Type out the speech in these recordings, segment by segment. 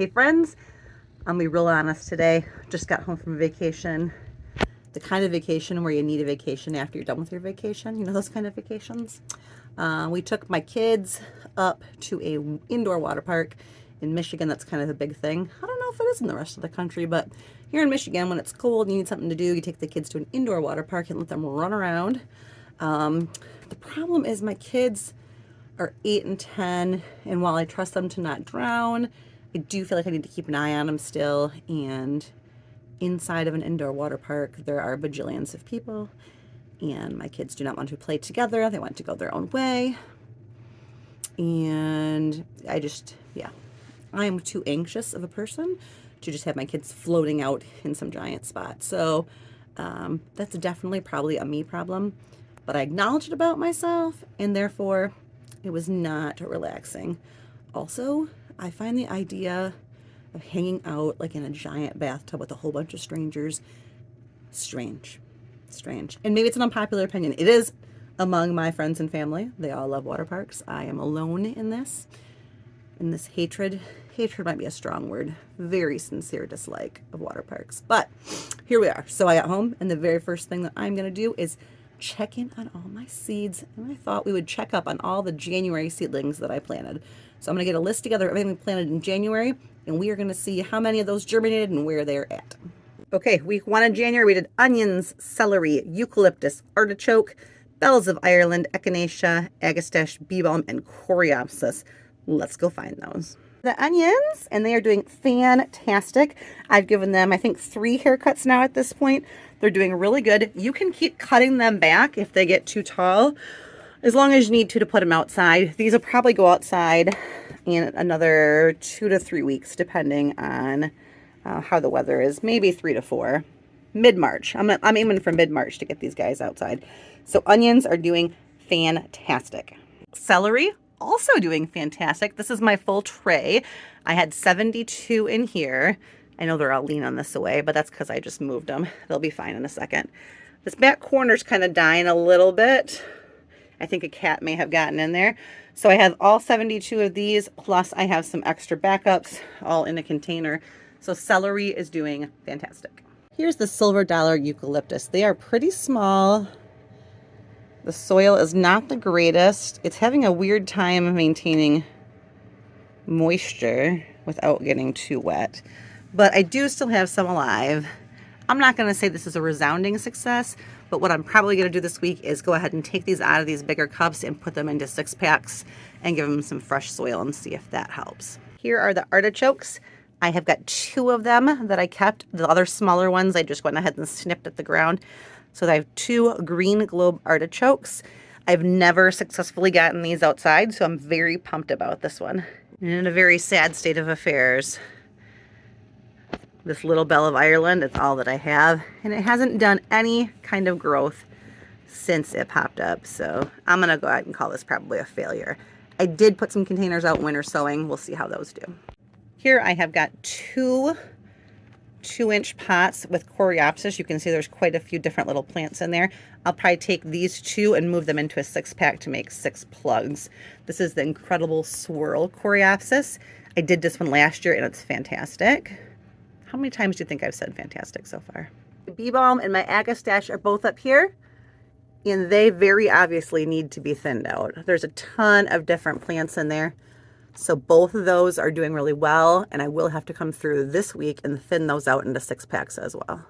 Hey friends, I'm gonna be real honest today. Just got home from vacation. The kind of vacation where you need a vacation after you're done with your vacation. You know those kind of vacations? We took my kids up to a indoor water park in Michigan. That's kind of a big thing. I don't know if it is in the rest of the country, but here in Michigan, when it's cold and you need something to do, you take the kids to an indoor water park and let them run around. The problem is my kids are 8 and 10, and while I trust them to not drown, I do feel like I need to keep an eye on them still. And inside of an indoor water park, there are bajillions of people, and my kids do not want to play together. They want to go their own way. And I am too anxious of a person to just have my kids floating out in some giant spot. So that's definitely probably a me problem, but I acknowledged it about myself, and therefore it was not relaxing. Also, I find the idea of hanging out like in a giant bathtub with a whole bunch of strangers strange. And maybe it's an unpopular opinion. It is among my friends and family. They all love water parks. I am alone in this. In this hatred might be a strong word. Very sincere dislike of water parks. But here we are. So I got home, and the very first thing that I'm going to do is check in on all my seeds. And I thought we would check up on all the January seedlings that I planted. So I'm going to get a list together of everything we planted in January, and we are going to see how many of those germinated and where they're at. Okay, week 1 of January, we did onions, celery, eucalyptus, artichoke, bells of Ireland, echinacea, agastache, bee balm, and coreopsis. Let's go find those. The onions, and they are doing fantastic. I've given them, I think, 3 haircuts now at this point. They're doing really good. You can keep cutting them back if they get too tall, as long as you need to put them outside. These will probably go outside in another 2 to 3 weeks, depending on how the weather is. Maybe 3 to 4. Mid-March. I'm aiming for mid-March to get these guys outside. So onions are doing fantastic. Celery, also doing fantastic. This is my full tray. I had 72 in here. I know they're all leaning this away, but that's because I just moved them. They'll be fine in a second. This back corner's kind of dying a little bit. I think a cat may have gotten in there. So I have all 72 of these, plus I have some extra backups all in a container. So celery is doing fantastic. Here's the silver dollar eucalyptus. They are pretty small. The soil is not the greatest. It's having a weird time maintaining moisture without getting too wet. But I do still have some alive. I'm not going to say this is a resounding success, but what I'm probably going to do this week is go ahead and take these out of these bigger cups and put them into 6-packs and give them some fresh soil and see if that helps. Here are the artichokes. I have got 2 of them that I kept. The other smaller ones I just went ahead and snipped at the ground. So I have 2 green globe artichokes. I've never successfully gotten these outside, so I'm very pumped about this one. And in a very sad state of affairs, this little bell of Ireland is all that I have, and it hasn't done any kind of growth since it popped up. So I'm gonna go ahead and call this probably a failure. I did put some containers out winter sowing. We'll see how those do. Here I have got 2 2-inch pots with coreopsis. You can see there's quite a few different little plants in there. I'll probably take these 2 and move them into a 6-pack to make 6 plugs. This is the incredible swirl coreopsis. I did this one last year and it's fantastic. How many times do you think I've said fantastic so far? The bee balm and my agastache are both up here, and they very obviously need to be thinned out. There's a ton of different plants in there. So both of those are doing really well, and I will have to come through this week and thin those out into 6-packs as well.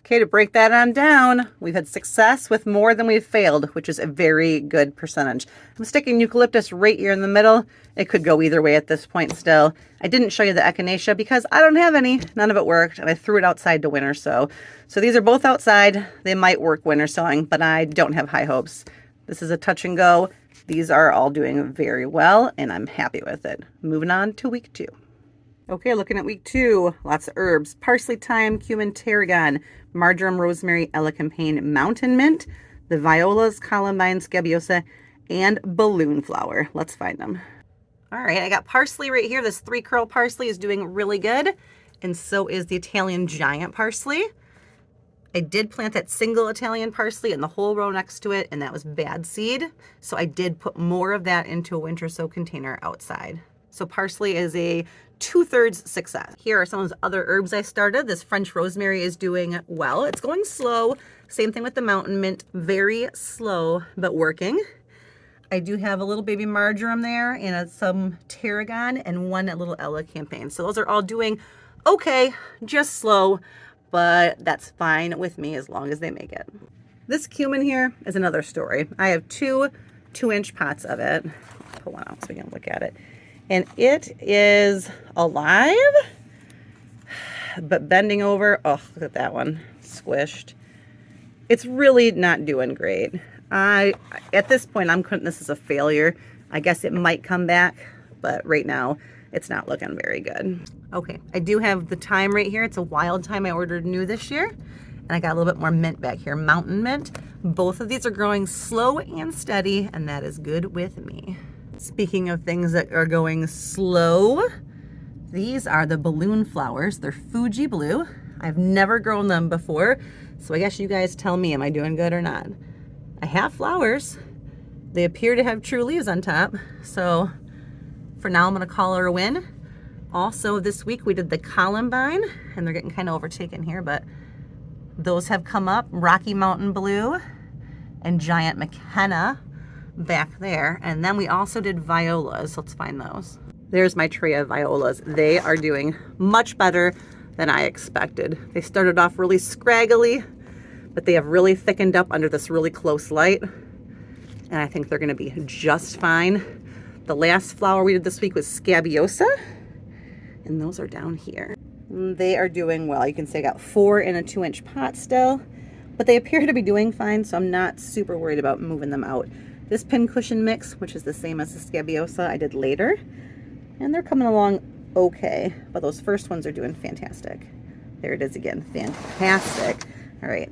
Okay, to break that on down, we've had success with more than we've failed, which is a very good percentage. I'm sticking eucalyptus right here in the middle. It could go either way at this point still. I didn't show you the echinacea because I don't have any. None of it worked, and I threw it outside to winter sow. So these are both outside. They might work winter sowing, but I don't have high hopes. This is a touch and go. These are all doing very well, and I'm happy with it. Moving on to week 2. Okay, looking at week 2, lots of herbs. Parsley, thyme, cumin, tarragon, marjoram, rosemary, elecampane, mountain mint, the violas, columbine, scabiosa, and balloon flower. Let's find them. All right, I got parsley right here. This 3-curl parsley is doing really good, and so is the Italian giant parsley. I did plant that single Italian parsley in the whole row next to it, and that was bad seed. So I did put more of that into a winter sow container outside. So parsley is a 2/3 success. Here are some of the other herbs I started. This French rosemary is doing well. It's going slow. Same thing with the mountain mint, very slow, but working. I do have a little baby marjoram there and some tarragon and one little Ella campaign. So those are all doing okay, just slow, but that's fine with me as long as they make it. This cumin here is another story. I have two 2-inch pots of it. I'll pull one out so we can look at it. And it is alive, but bending over. Oh, look at that one, squished. It's really not doing great. At this point, I'm putting this as a failure. I guess it might come back, but right now it's not looking very good. Okay, I do have the thyme right here. It's a wild thyme I ordered new this year. And I got a little bit more mint back here, mountain mint. Both of these are growing slow and steady, and that is good with me. Speaking of things that are going slow, these are the balloon flowers. They're Fuji blue. I've never grown them before, so I guess you guys tell me, am I doing good or not? I have flowers. They appear to have true leaves on top, so for now I'm gonna call her a win. Also this week we did the columbine, and they're getting kind of overtaken here, but those have come up, Rocky Mountain Blue and Giant McKenna back there. And then we also did violas. Let's find those. There's my tray of violas. They are doing much better than I expected. They started off really scraggly, but they have really thickened up under this really close light. And I think they're gonna be just fine. The last flower we did this week was Scabiosa, and those are down here. They are doing well. You can see I got 4 in a 2-inch pot still, but they appear to be doing fine, so I'm not super worried about moving them out. This pincushion mix, which is the same as the Scabiosa, I did later, and they're coming along okay, but those first ones are doing fantastic. There it is again, fantastic. All right,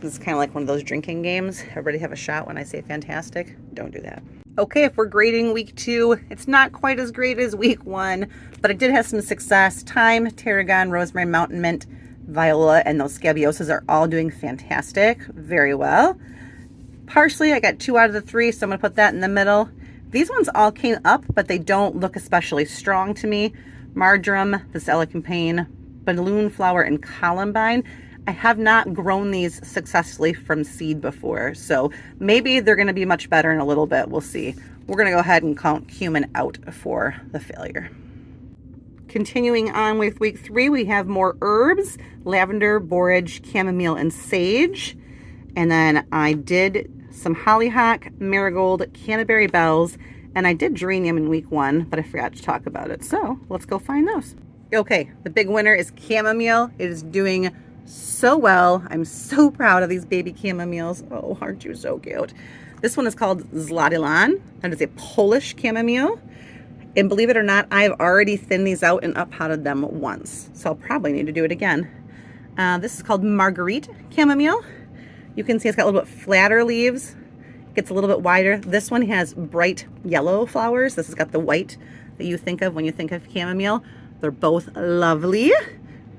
this is kind of like one of those drinking games. Everybody have a shot when I say fantastic. Don't do that. Okay, if we're grading week 2, it's not quite as great as week 1, but it did have some success. Thyme, tarragon, rosemary, mountain mint, viola, and those Scabiosas are all doing fantastic, very well. Parsley, I got 2 out of the 3, so I'm gonna put that in the middle. These ones all came up, but they don't look especially strong to me. Marjoram, this Ella campaign, balloon flower, and columbine. I have not grown these successfully from seed before, so maybe they're gonna be much better in a little bit. We'll see. We're gonna go ahead and count cumin out for the failure. Continuing on with week 3, we have more herbs: lavender, borage, chamomile, and sage. And then I did some hollyhock, marigold, canterbury bells, and I did geranium in week 1, but I forgot to talk about it. So let's go find those. Okay, the big winner is chamomile. It is doing so well. I'm so proud of these baby chamomiles. Oh, aren't you so cute? This one is called Zlatilan. That is a Polish chamomile. And believe it or not, I've already thinned these out and up-potted them once. So I'll probably need to do it again. This is called Marguerite chamomile. You can see it's got a little bit flatter leaves. It gets a little bit wider. This one has bright yellow flowers. This has got the white that you think of when you think of chamomile. They're both lovely,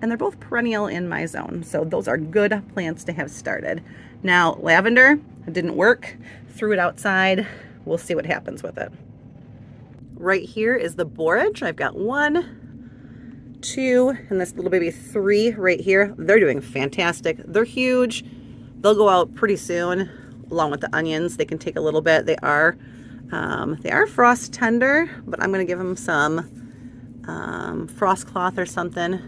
and they're both perennial in my zone. So those are good plants to have started. Now, lavender, it didn't work. Threw it outside. We'll see what happens with it. Right here is the borage. I've got 1, 2, and this little baby 3 right here. They're doing fantastic. They're huge. They'll go out pretty soon, along with the onions. They can take a little bit. They are frost tender, but I'm gonna give them some frost cloth or something,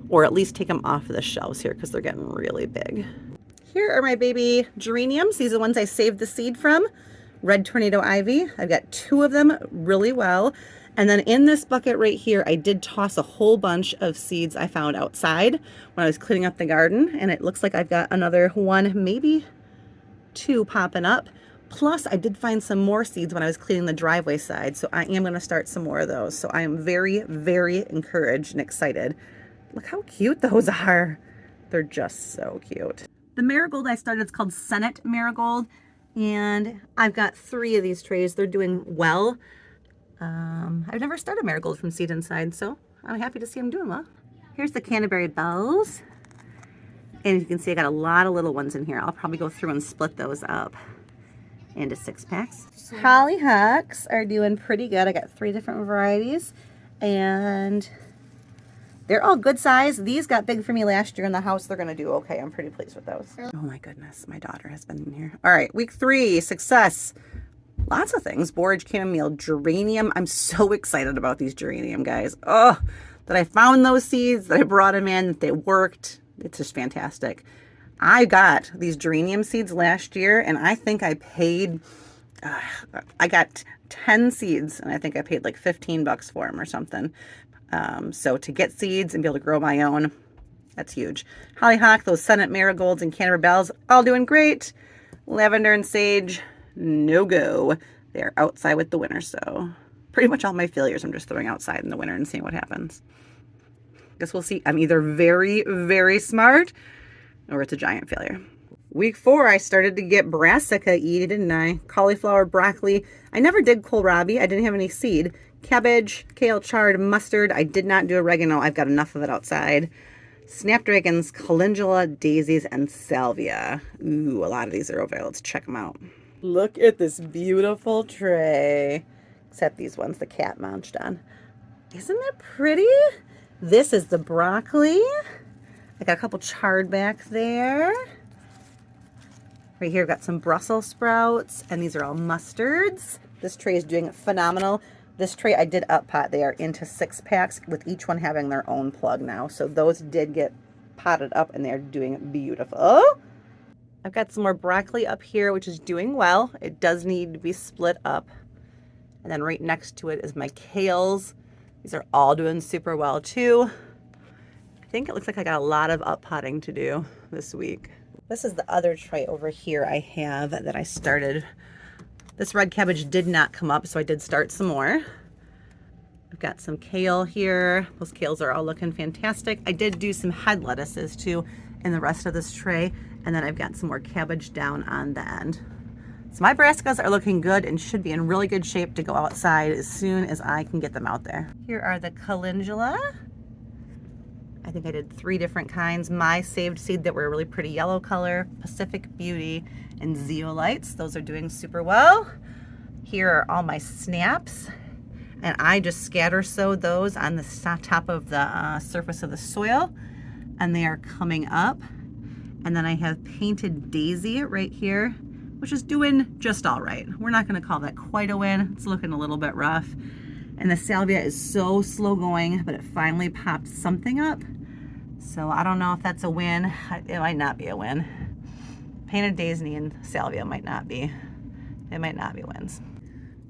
or at least take them off of the shelves here because they're getting really big. Here are my baby geraniums. These are the ones I saved the seed from. Red Tornado Ivy. I've got 2 of them really well. And then in this bucket right here, I did toss a whole bunch of seeds I found outside when I was cleaning up the garden. And it looks like I've got another 1, maybe 2 popping up. Plus, I did find some more seeds when I was cleaning the driveway side. So I am going to start some more of those. So I am very, very encouraged and excited. Look how cute those are. They're just so cute. The marigold I started is called Senate Marigold. And I've got 3 of these trays. They're doing well. I've never started marigold from seed inside, so I'm happy to see them doing well. Here's the Canterbury Bells. And you can see I got a lot of little ones in here. I'll probably go through and split those up into 6 packs. Hollyhocks are doing pretty good. I got 3 different varieties. And they're all good size. These got big for me last year in the house. They're going to do okay. I'm pretty pleased with those. Oh my goodness. My daughter has been in here. All right. Week 3, success. Lots of things. Borage, chamomile, geranium. I'm so excited about these geranium guys. Oh, that I found those seeds, that I brought them in, that they worked. It's just fantastic. I got these geranium seeds last year, and I think I paid, I got 10 seeds, and I think I paid like $15 for them or something. So to get seeds and be able to grow my own, that's huge. Hollyhock, those Senate marigolds and Canterbury bells, all doing great. Lavender and sage, no go. They're outside with the winter, so pretty much all my failures I'm just throwing outside in the winter and seeing what happens. Guess we'll see. I'm either very, very smart or it's a giant failure. Week 4, I started to get brassica-y, didn't I? Cauliflower, broccoli. I never did kohlrabi. I didn't have any seed. Cabbage, kale, chard, mustard. I did not do oregano. I've got enough of it outside. Snapdragons, calendula, daisies, and salvia. Ooh, a lot of these are over there. Let's check them out. Look at this beautiful tray. Except these ones the cat munched on. Isn't it pretty? This is the broccoli. I got a couple chard back there. Right here, I've got some Brussels sprouts, and these are all mustards. This tray is doing phenomenal. This tray I did up pot. They are into 6-packs with each one having their own plug now. So those did get potted up and they're doing beautiful. I've got some more broccoli up here, which is doing well. It does need to be split up. And then right next to it is my kales. These are all doing super well too. I think it looks like I got a lot of up potting to do this week. This is the other tray over here I have that I started. This red cabbage did not come up, so I did start some more. I've got some kale here. Those kales are all looking fantastic. I did do some head lettuces too in the rest of this tray. And then I've got some more cabbage down on the end. So my brassicas are looking good and should be in really good shape to go outside as soon as I can get them out there. Here are the calendula. I think I did 3 different kinds. My saved seed that were a really pretty yellow color, Pacific Beauty, and Zeolites. Those are doing super well. Here are all my snaps. And I just scatter sowed those on the top of the surface of the soil. And they are coming up. And then I have painted daisy right here, which is doing just all right. We're not going to call that quite a win. It's looking a little bit rough. And the salvia is so slow going, but it finally popped something up. So I don't know if that's a win. It might not be a win. Painted daisy and salvia might not be. It might not be wins.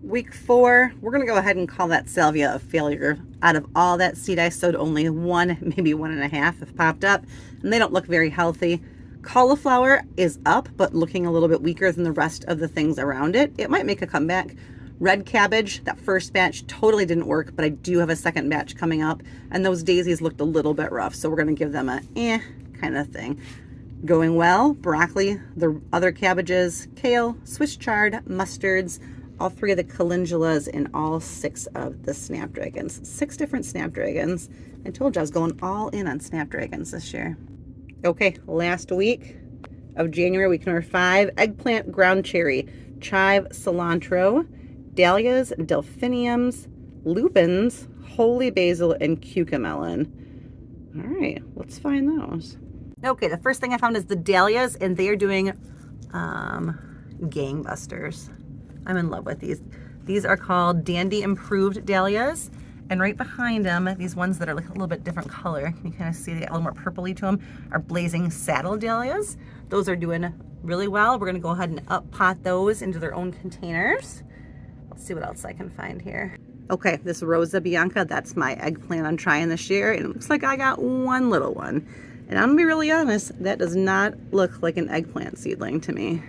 Week 4, we're going to go ahead and call that salvia a failure. Out of all that seed I sowed, only 1, maybe 1.5 have popped up, and they don't look very healthy. Cauliflower is up, but looking a little bit weaker than the rest of the things around it. It might make a comeback. Red cabbage, that first batch totally didn't work, but I do have a second batch coming up, and those daisies looked a little bit rough, so we're going to give them a kind of thing. Going well, broccoli, the other cabbages, kale, Swiss chard, mustards, all 3 of the calendulas, and all 6 of the snapdragons. 6 different snapdragons. I told you I was going all in on snapdragons this year. Okay, last week of January, week number 5, eggplant, ground cherry, chive, cilantro, dahlias, delphiniums, lupins, holy basil, and cucamelon. All right, let's find those. Okay, the first thing I found is the dahlias, and they are doing gangbusters. I'm in love with these. These are called Dandy Improved Dahlias. And right behind them, these ones that are like a little bit different color, you kind of see they got a little more purpley to them, are Blazing Saddle Dahlias. Those are doing really well. We're gonna go ahead and up pot those into their own containers. Let's see what else I can find here. Okay, this Rosa Bianca, that's my eggplant I'm trying this year, and it looks like I got one little one. And I'm gonna be really honest, that does not look like an eggplant seedling to me.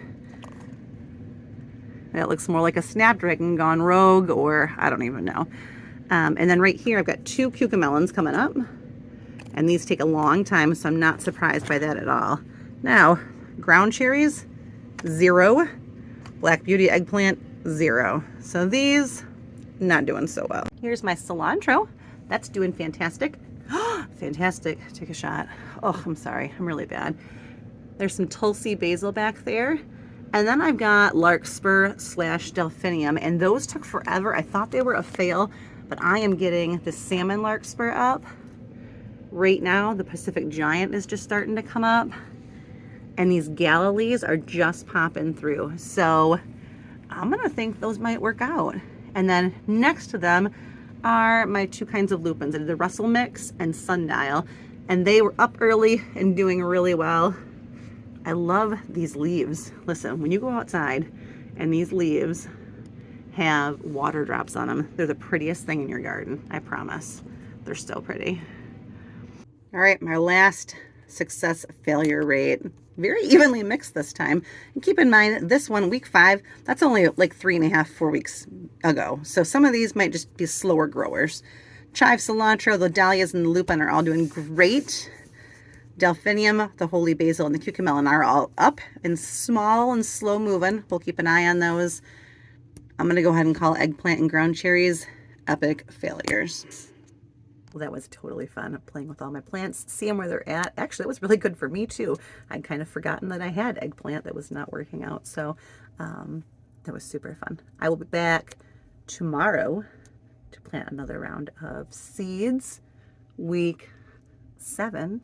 That looks more like a snapdragon gone rogue, or I don't even know. And then right here, I've got 2 cucamelons coming up. And these take a long time, so I'm not surprised by that at all. Now, ground cherries, 0. Black Beauty eggplant, 0. So these, not doing so well. Here's my cilantro. That's doing fantastic. Fantastic. Take a shot. Oh, I'm sorry. I'm really bad. There's some Tulsi basil back there. And then I've got larkspur / delphinium, and those took forever. I thought they were a fail, But I am getting the salmon larkspur up. Right now, the Pacific giant is just starting to come up. And these Galilees are just popping through. So I'm gonna think those might work out. And then next to them are my two kinds of lupins, the Russell Mix and Sundial. And they were up early and doing really well. I love these leaves. Listen, when you go outside and these leaves have water drops on them, they're the prettiest thing in your garden, I promise. They're so pretty. All right, my last success failure rate. Very evenly mixed this time. And keep in mind, this one, week 5, that's only like 3.5, 4 weeks ago. So some of these might just be slower growers. Chive, cilantro, the dahlias, and the lupin are all doing great. Delphinium, the holy basil, and the cucamelon are all up and small and slow moving. We'll keep an eye on those. I'm going to go ahead and call eggplant and ground cherries epic failures. Well, that was totally fun playing with all my plants, seeing where they're at. Actually, it was really good for me too. I'd kind of forgotten that I had eggplant that was not working out. So that was super fun. I will be back tomorrow to plant another round of seeds, week 7.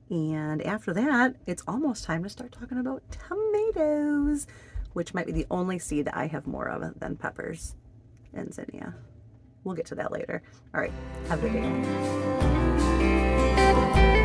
And after that, it's almost time to start talking about tomatoes, which might be the only seed I have more of than peppers and zinnia. We'll get to that later. All right, have a good day.